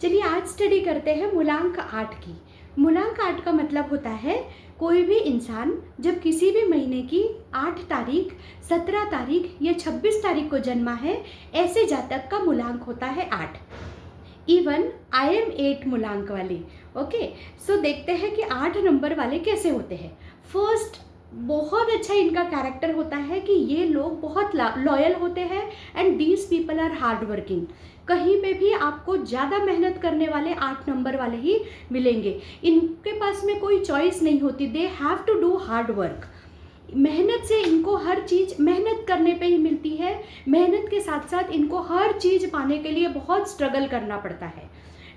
चलिए आज स्टडी करते हैं मूलांक 8 की। मूलांक 8 का मतलब होता है कोई भी इंसान जब किसी भी महीने की 8 तारीख, 17 तारीख या 26 तारीख को जन्मा है, ऐसे जातक का मूलांक होता है 8। इवन आई एम 8 मूलांक वाली। ओके, सो देखते हैं कि 8 नंबर वाले कैसे होते हैं। फर्स्ट, बहुत अच्छा इनका कैरेक्टर होता है कि ये लोग बहुत लॉयल होते हैं and these people are hard working. कहीं पे भी आपको ज़्यादा मेहनत करने वाले 8 नंबर वाले ही मिलेंगे। इनके पास में कोई चॉइस नहीं होती, they have to do hard work. मेहनत से इनको हर चीज़ मेहनत करने पे ही मिलती है। मेहनत के साथ साथ इनको हर चीज़ पाने के लिए बहुत स्ट्रगल करना पड़ता है।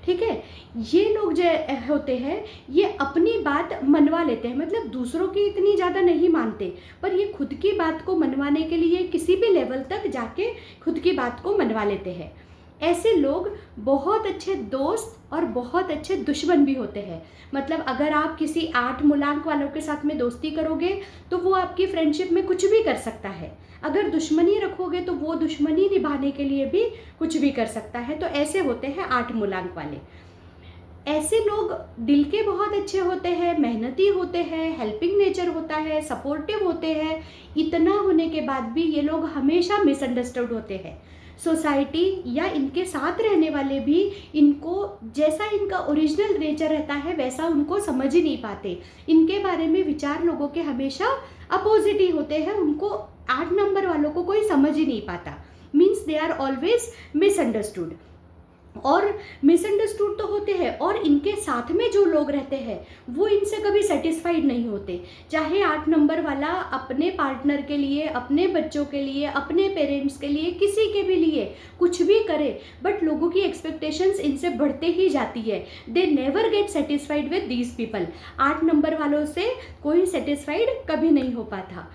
ठीक है, ये लोग जो होते हैं ये अपनी बात मनवा लेते हैं, मतलब दूसरों की इतनी ज़्यादा नहीं मानते, पर ये खुद की बात को मनवाने के लिए किसी भी लेवल तक जाके खुद की बात को मनवा लेते हैं। ऐसे लोग बहुत अच्छे दोस्त और बहुत अच्छे दुश्मन भी होते हैं। मतलब अगर आप किसी 8 मूलांक वालों के साथ में दोस्ती करोगे तो वो आपकी फ्रेंडशिप में कुछ भी कर सकता है। अगर दुश्मनी रखोगे तो वो दुश्मनी निभाने के लिए भी कुछ भी कर सकता है। तो ऐसे होते हैं 8 मूलांक वाले। ऐसे लोग दिल के बहुत अच्छे होते हैं, मेहनती होते हैं, हेल्पिंग नेचर होता है, सपोर्टिव होते हैं। इतना होने के बाद भी ये लोग हमेशा मिसअंडरस्टूड होते हैं। सोसाइटी या इनके साथ रहने वाले भी इनको जैसा इनका ओरिजिनल नेचर रहता है वैसा उनको समझ ही नहीं पाते। इनके बारे में विचार लोगों के हमेशा अपोजिट ही होते हैं। उनको 8 नंबर वालों को कोई समझ ही नहीं पाता। Means they are always misunderstood. और मिसअंडरस्टूड तो होते हैं, और इनके साथ में जो लोग रहते हैं वो इनसे कभी सेटिस्फाइड नहीं होते। चाहे 8 नंबर वाला अपने पार्टनर के लिए, अपने बच्चों के लिए, अपने पेरेंट्स के लिए, किसी के भी लिए कुछ भी करे, बट लोगों की एक्सपेक्टेशंस इनसे बढ़ते ही जाती है। They never get satisfied with these people. 8 number वालों से कोई सेटिस्फाइड कभी नहीं हो पाता।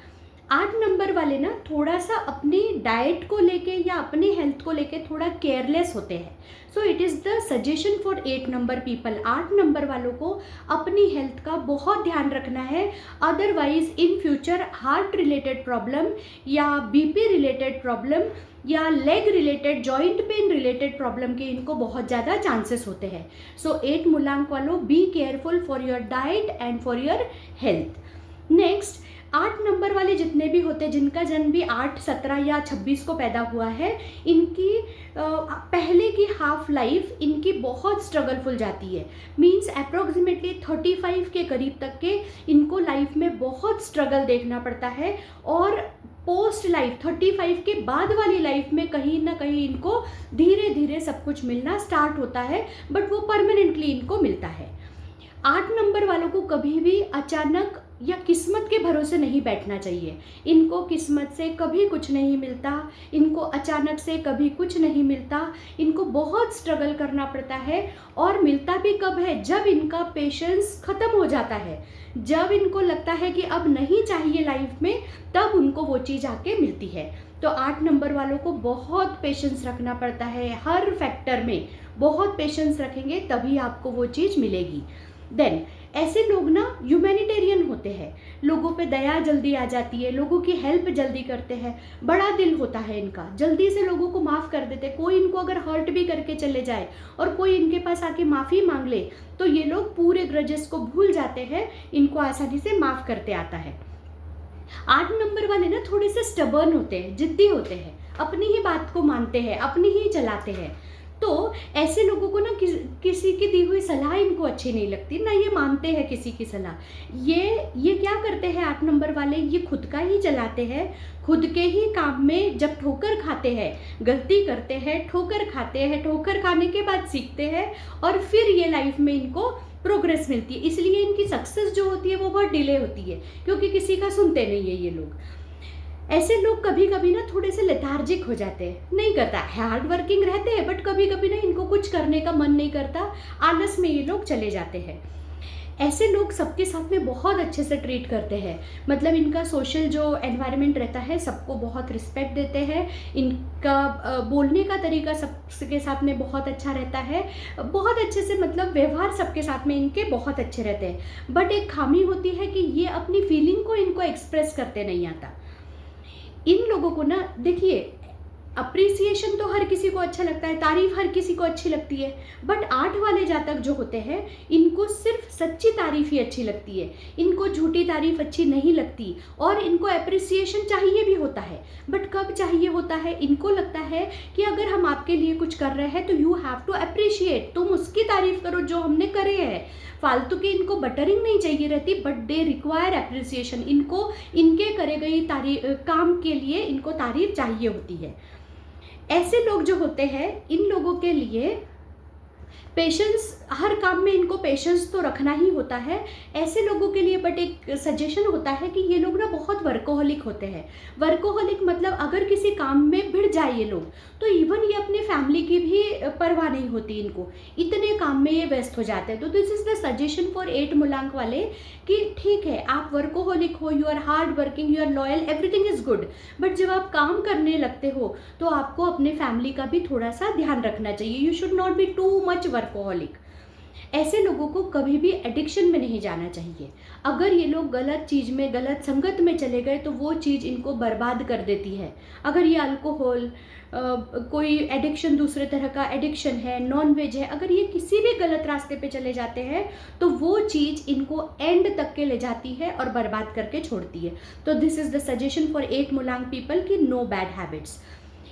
8 नंबर वाले ना थोड़ा सा अपनी डाइट को लेके या अपनी हेल्थ को लेके थोड़ा केयरलेस होते हैं। So it is the suggestion for 8 number people. 8 number वालों को अपनी हेल्थ का बहुत ध्यान रखना है। Otherwise in future heart related problem या बीपी रिलेटेड प्रॉब्लम या leg related, joint pain related problem के इनको बहुत ज़्यादा चांसेस होते हैं। सो 8 मूलांक वालों, be careful for your diet and for your health. Next, 8 number वाले जितने भी होते हैं जिनका जन्म भी 8, 17 या 26 को पैदा हुआ है, इनकी पहले की हाफ लाइफ इनकी बहुत स्ट्रगलफुल जाती है। मींस अप्रोक्सीमेटली 35 के करीब तक के इनको लाइफ में बहुत स्ट्रगल देखना पड़ता है। और पोस्ट लाइफ 35 के बाद वाली लाइफ में कहीं ना कहीं इनको धीरे धीरे सब कुछ मिलना स्टार्ट होता है, बट वो परमानेंटली इनको मिलता है। 8 नंबर वालों को कभी भी अचानक या किस्मत के भरोसे नहीं बैठना चाहिए। इनको किस्मत से कभी कुछ नहीं मिलता, इनको अचानक से कभी कुछ नहीं मिलता। इनको बहुत स्ट्रगल करना पड़ता है, और मिलता भी कब है, जब इनका पेशेंस ख़त्म हो जाता है, जब इनको लगता है कि अब नहीं चाहिए लाइफ में, तब उनको वो चीज़ आके मिलती है। तो 8 नंबर वालों को बहुत पेशेंस रखना पड़ता है, हर फैक्टर में बहुत पेशेंस रखेंगे तभी आपको वो चीज़ मिलेगी। देन ऐसे लोग ना ह्यूमैनिटेरियन होते हैं, लोगों पे दया जल्दी आ जाती है, लोगों की हेल्प जल्दी करते हैं, बड़ा दिल होता है इनका, जल्दी से लोगों को माफ़ कर देते हैं। कोई इनको अगर हर्ट भी करके चले जाए और कोई इनके पास आके माफ़ी मांग ले तो ये लोग पूरे ग्रजेस को भूल जाते हैं, इनको आसानी से माफ़ करते आता है। 8 नंबर वाले ना थोड़े से स्टबर्न होते हैं, जिद्दी होते हैं, अपनी ही बात को मानते हैं, अपनी ही चलाते हैं। तो ऐसे लोगों को ना किसी की दी हुई सलाह इनको अच्छी नहीं लगती, ना ये मानते हैं किसी की सलाह। ये क्या करते हैं 8 नंबर वाले, ये खुद का ही चलाते हैं, खुद के ही काम में जब ठोकर खाते हैं, गलती करते हैं, ठोकर खाते हैं, ठोकर खाने के बाद सीखते हैं, और फिर ये लाइफ में इनको प्रोग्रेस मिलती है। इसलिए इनकी सक्सेस जो होती है वो बहुत डिले होती है, क्योंकि किसी का सुनते नहीं है ये लोग। ऐसे लोग कभी कभी ना थोड़े से लेथार्जिक हो जाते हैं, नहीं करता, हार्ड वर्किंग रहते हैं, बट कभी कभी ना इनको कुछ करने का मन नहीं करता, आलस में ये लोग चले जाते हैं। ऐसे लोग सबके साथ में बहुत अच्छे से ट्रीट करते हैं, मतलब इनका सोशल जो एनवायरनमेंट रहता है सबको बहुत रिस्पेक्ट देते हैं। इनका बोलने का तरीका सबके साथ में बहुत अच्छा रहता है, बहुत अच्छे से, मतलब व्यवहार सबके साथ में इनके बहुत अच्छे रहते हैं। बट एक खामी होती है कि ये अपनी फीलिंग को इनको एक्सप्रेस करते नहीं आता। इन लोगों को ना देखिए, अप्रिसिएशन तो हर किसी को अच्छा लगता है, तारीफ हर किसी को अच्छी लगती है, बट 8 वाले जातक जो होते हैं इनको सिर्फ सच्ची तारीफ ही अच्छी लगती है, इनको झूठी तारीफ अच्छी नहीं लगती। और इनको अप्रिसिएशन चाहिए भी होता है, बट कब चाहिए होता है, इनको लगता है कि अगर हम आपके लिए कुछ कर रहे हैं तो यू हैव टू अप्रिशिएट, तुम उसकी तारीफ करो जो हमने करे है। फालतू की इनको बटरिंग नहीं चाहिए रहती, बट दे रिक्वायर अप्रिसिएशन, इनको इनके करे गई काम के लिए इनको तारीफ चाहिए होती है। ऐसे लोग जो होते हैं, इन लोगों के लिए पेशेंस, हर काम में इनको पेशेंस तो रखना ही होता है। ऐसे लोगों के लिए बट एक सजेशन होता है कि ये लोग ना बहुत वर्कोहलिक होते हैं। वर्कोहलिक मतलब अगर किसी काम में भिड़ जाए ये लोग, तो इवन ये अपने फैमिली की भी परवाह नहीं होती इनको, इतने काम में ये व्यस्त हो जाते हैं। तो this is the suggestion for 8 मूलांक वाले कि ठीक है, आप वर्कोहलिक हो, you are hard working, you are loyal, everything is good, but जब आप काम करने लगते हो तो आपको अपने फैमिली का भी थोड़ा सा ध्यान रखना चाहिए। You should not be too much workaholic. ऐसे लोगों को कभी भी एडिक्शन में नहीं जाना चाहिए। अगर ये लोग गलत चीज़ में, गलत संगत में चले गए तो वो चीज़ इनको बर्बाद कर देती है। अगर ये अल्कोहल, कोई एडिक्शन, दूसरे तरह का एडिक्शन है, नॉन वेज है, अगर ये किसी भी गलत रास्ते पे चले जाते हैं तो वो चीज़ इनको एंड तक के ले जाती है और बर्बाद करके छोड़ती है। तो this is the suggestion for 8 मूलांक पीपल कि नो बैड हैबिट्स।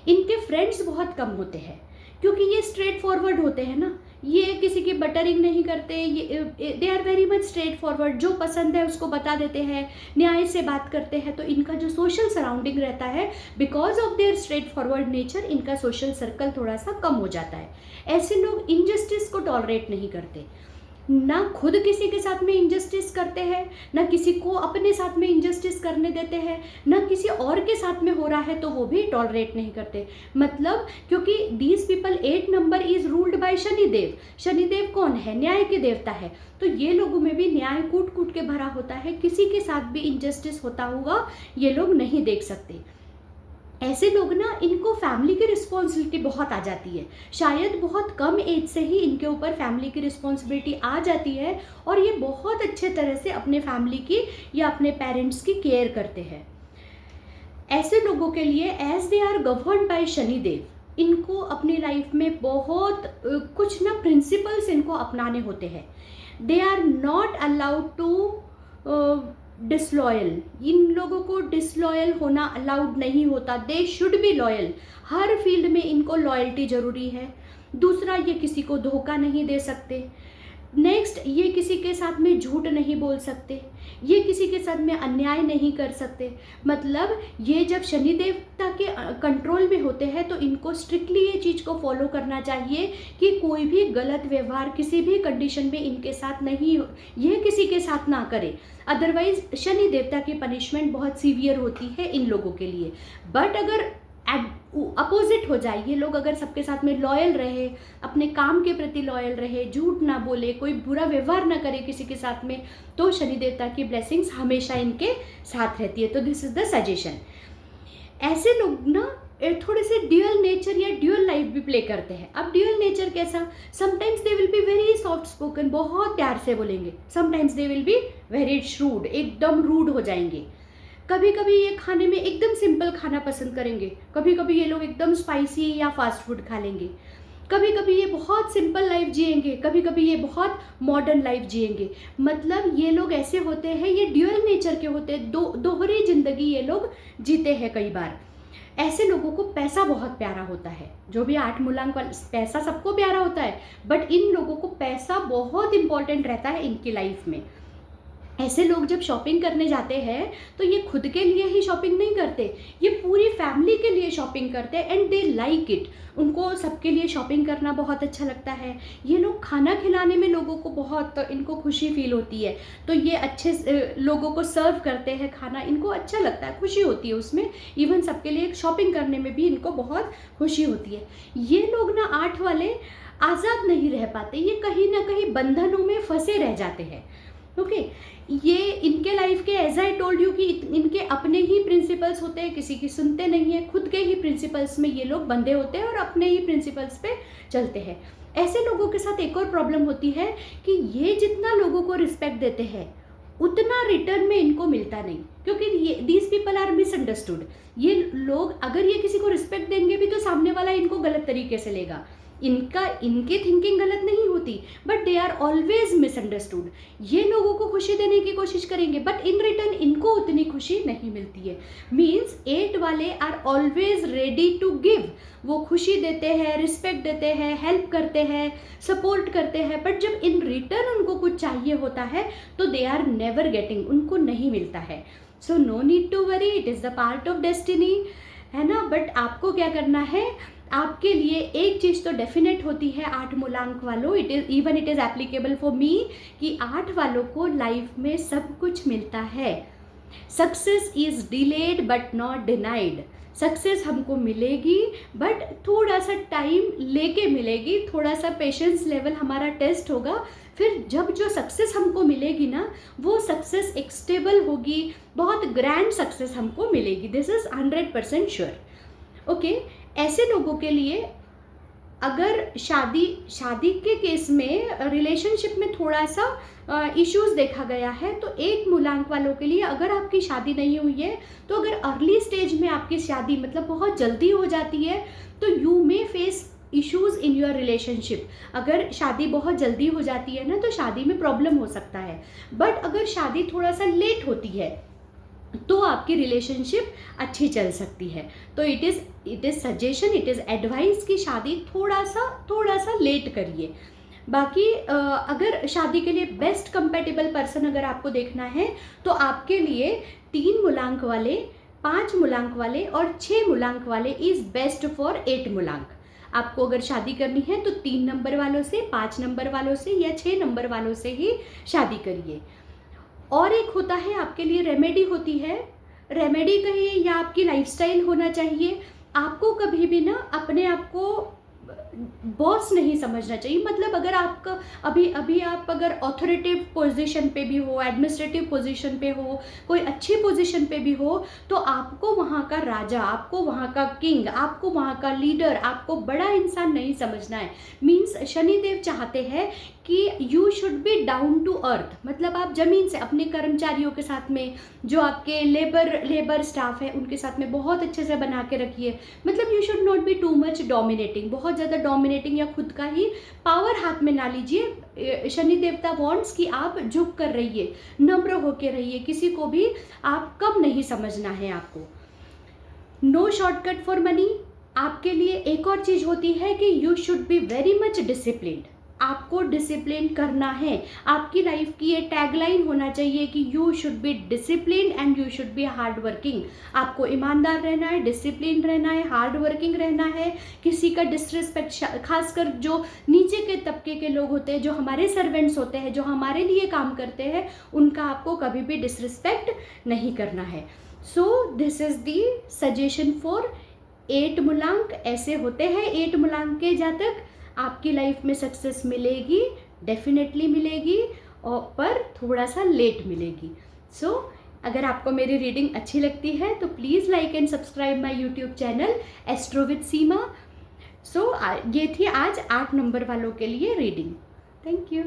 इनके फ्रेंड्स बहुत कम होते हैं क्योंकि ये स्ट्रेट फॉरवर्ड होते हैं ना, ये किसी की बटरिंग नहीं करते, ये they are very much straightforward, जो पसंद है उसको बता देते हैं, न्याय से बात करते हैं। तो इनका जो सोशल सराउंडिंग रहता है, because of their straight forward nature, इनका सोशल सर्कल थोड़ा सा कम हो जाता है। ऐसे लोग इनजस्टिस को टॉलरेट नहीं करते, ना खुद किसी के साथ में इंजस्टिस करते हैं, ना किसी को अपने साथ में इंजस्टिस करने देते हैं, ना किसी और के साथ में हो रहा है तो वो भी टॉलरेट नहीं करते। मतलब क्योंकि these people, 8 number is ruled by Shanidev. Shanidev कौन है? न्याय के देवता है। तो ये लोगों में भी न्याय कूट कूट के भरा होता है, किसी के साथ भी इंजस्टिस होता होगा ये लोग नहीं देख सकते। ऐसे लोग ना, इनको फैमिली की रिस्पॉन्सिबिलिटी बहुत आ जाती है, शायद बहुत कम एज से ही इनके ऊपर फैमिली की रिस्पॉन्सिबिलिटी आ जाती है और ये बहुत अच्छे तरह से अपने फैमिली की या अपने पेरेंट्स की केयर करते हैं। ऐसे लोगों के लिए as they are governed by Shanidev, इनको अपनी लाइफ में बहुत कुछ ना प्रिंसिपल्स इनको अपनाने होते हैं। They are not allowed to disloyal, इन लोगों को डिसलॉयल होना अलाउड नहीं होता। दे शुड बी लॉयल, हर फील्ड में इनको लॉयल्टी ज़रूरी है। दूसरा, ये किसी को धोखा नहीं दे सकते। नेक्स्ट, ये किसी के साथ में झूठ नहीं बोल सकते, ये किसी के साथ में अन्याय नहीं कर सकते। मतलब ये जब शनि देवता के कंट्रोल में होते हैं तो इनको स्ट्रिक्टली ये चीज़ को फॉलो करना चाहिए कि कोई भी गलत व्यवहार किसी भी कंडीशन में इनके साथ नहीं, ये किसी के साथ ना करे। अदरवाइज शनि देवता की पनिशमेंट बहुत सीवियर होती है इन लोगों के लिए। बट अगर अपोजिट हो जाए, ये लोग अगर सबके साथ में लॉयल रहे, अपने काम के प्रति लॉयल रहे, झूठ ना बोले, कोई बुरा व्यवहार ना करे किसी के साथ में, तो शनि देवता की ब्लेसिंग्स हमेशा इनके साथ रहती है। तो दिस इज द सजेशन। ऐसे लोग ना थोड़े से ड्यूअल नेचर या ड्यूअल लाइफ भी प्ले करते हैं। अब ड्यूअल नेचर कैसा? Sometimes they will be very soft spoken, बहुत प्यार से बोलेंगे। Sometimes they will be very shrewd, एकदम रूड हो जाएंगे। कभी कभी ये खाने में एकदम सिंपल खाना पसंद करेंगे, कभी कभी ये लोग एकदम स्पाइसी या फास्ट फूड खा लेंगे। कभी कभी ये बहुत सिंपल लाइफ जिएंगे, कभी कभी ये बहुत मॉडर्न लाइफ जिएंगे। मतलब ये लोग ऐसे होते हैं, ये ड्यूअल नेचर के होते हैं, दोहरी जिंदगी ये लोग जीते हैं कई बार। ऐसे लोगों को पैसा बहुत प्यारा होता है। जो भी 8 मूलांक वाला, पैसा सबको प्यारा होता है, बट इन लोगों को पैसा बहुत इंपॉर्टेंट रहता है इनकी लाइफ में। ऐसे लोग जब शॉपिंग करने जाते हैं तो ये खुद के लिए ही शॉपिंग नहीं करते, ये पूरी फैमिली के लिए शॉपिंग करते हैं एंड दे लाइक इट। उनको सबके लिए शॉपिंग करना बहुत अच्छा लगता है। ये लोग खाना खिलाने में लोगों को बहुत, इनको खुशी फील होती है, तो ये अच्छे लोगों को सर्व करते हैं खाना, इनको अच्छा लगता है, खुशी होती है उसमें। इवन सबके लिए शॉपिंग करने में भी इनको बहुत खुशी होती है। ये लोग ना 8 वाले आज़ाद नहीं रह पाते, ये कहीं ना कहीं बंधनों में फंसे रह जाते हैं। ओके, ये इनके लाइफ के, एज आई टोल्ड यू, कि इनके अपने ही प्रिंसिपल्स होते हैं, किसी की सुनते नहीं है, खुद के ही प्रिंसिपल्स में ये लोग बंधे होते हैं और अपने ही प्रिंसिपल्स पे चलते हैं। ऐसे लोगों के साथ एक और प्रॉब्लम होती है कि ये जितना लोगों को रिस्पेक्ट देते हैं उतना रिटर्न में इनको मिलता नहीं, क्योंकि ये दीज पीपल आर मिसअंडरस्टूड। ये लोग अगर ये किसी को रिस्पेक्ट देंगे भी तो सामने वाला इनको गलत तरीके से लेगा। इनके थिंकिंग गलत नहीं होती, but they are always misunderstood. ये लोगों को खुशी देने की कोशिश करेंगे, बट इन रिटर्न इनको उतनी खुशी नहीं मिलती है। मीन्स 8 वाले are always ready to give. वो खुशी देते हैं, रिस्पेक्ट देते हैं, हेल्प करते हैं, सपोर्ट करते हैं, बट जब इन रिटर्न उनको कुछ चाहिए होता है तो दे आर नेवर गेटिंग, उनको नहीं मिलता है। So no need to worry, it is the part of destiny, है ना। बट आपको क्या करना है, आपके लिए एक चीज़ तो डेफिनेट होती है 8 मूलांक वालों, it is applicable for me, कि 8 वालों को लाइफ में सब कुछ मिलता है। Success is delayed but not denied. Success हमको मिलेगी, बट थोड़ा सा टाइम लेके मिलेगी, थोड़ा सा पेशेंस लेवल हमारा टेस्ट होगा। फिर जब जो सक्सेस हमको मिलेगी ना, वो सक्सेस एक स्टेबल होगी, बहुत ग्रैंड सक्सेस हमको मिलेगी। This is 100% sure. ओके, ऐसे लोगों के लिए अगर शादी के केस में, रिलेशनशिप में थोड़ा सा इश्यूज देखा गया है, तो 8 मूलांक वालों के लिए अगर आपकी शादी नहीं हुई है, तो अगर अर्ली स्टेज में आपकी शादी मतलब बहुत जल्दी हो जाती है, तो you may face issues in your relationship. अगर शादी बहुत जल्दी हो जाती है ना, तो शादी में प्रॉब्लम हो सकता है। बट अगर शादी थोड़ा सा लेट होती है तो आपकी रिलेशनशिप अच्छी चल सकती है। तो it is suggestion, it is advice कि शादी थोड़ा सा लेट करिए। बाकी अगर शादी के लिए बेस्ट कंपेटेबल पर्सन अगर आपको देखना है, तो आपके लिए 3 मूलांक वाले, 5 मूलांक वाले और 6 मूलांक वाले इज़ बेस्ट फॉर 8 मूलांक। आपको अगर शादी करनी है तो 3 नंबर वालों से, 5 नंबर वालों से या 6 नंबर वालों से ही शादी करिए। और एक होता है आपके लिए रेमेडी होती है, रेमेडी कहिए या आपकी लाइफस्टाइल होना चाहिए। आपको कभी भी ना अपने आप को बॉस नहीं समझना चाहिए। मतलब अगर आपका अभी आप अगर ऑथोरिटेटिव पोजीशन पे भी हो, एडमिनिस्ट्रेटिव पोजीशन पे हो, कोई अच्छी पोजीशन पे भी हो, तो आपको वहाँ का राजा, आपको वहाँ का किंग, आपको वहाँ का लीडर, आपको बड़ा इंसान नहीं समझना है। मीन्स शनिदेव चाहते हैं कि you should be down to earth. मतलब आप ज़मीन से अपने कर्मचारियों के साथ में, जो आपके लेबर स्टाफ है उनके साथ में बहुत अच्छे से बना के रखिए। मतलब you should not be too much dominating, बहुत ज़्यादा डोमिनेटिंग या खुद का ही पावर हाथ में ना लीजिए। शनि देवता वांट्स कि आप झुक कर रहिए, नम्र होकर रहिए, किसी को भी आप कम नहीं समझना है आपको। No shortcut for money. आपके लिए एक और चीज़ होती है कि you should be very much disciplined. आपको डिसिप्लिन करना है। आपकी लाइफ की ये टैगलाइन होना चाहिए कि you should be discipline and you should B hard working. आपको ईमानदार रहना है, डिसिप्लिन रहना है, हार्ड वर्किंग रहना है। किसी का डिसरिस्पेक्ट, खासकर जो नीचे के तबके के लोग होते हैं, जो हमारे सर्वेंट्स होते हैं, जो हमारे लिए काम करते हैं, उनका आपको कभी भी डिसरिस्पेक्ट नहीं करना है। So this is the suggestion for 8 मूलांक। ऐसे होते हैं 8 मूलांक के जातक। आपकी लाइफ में सक्सेस मिलेगी, डेफिनेटली मिलेगी, और पर थोड़ा सा लेट मिलेगी। सो अगर आपको मेरी रीडिंग अच्छी लगती है तो please like and subscribe my YouTube channel astro with Seema. So ये थी आज 8 नंबर वालों के लिए रीडिंग। Thank you.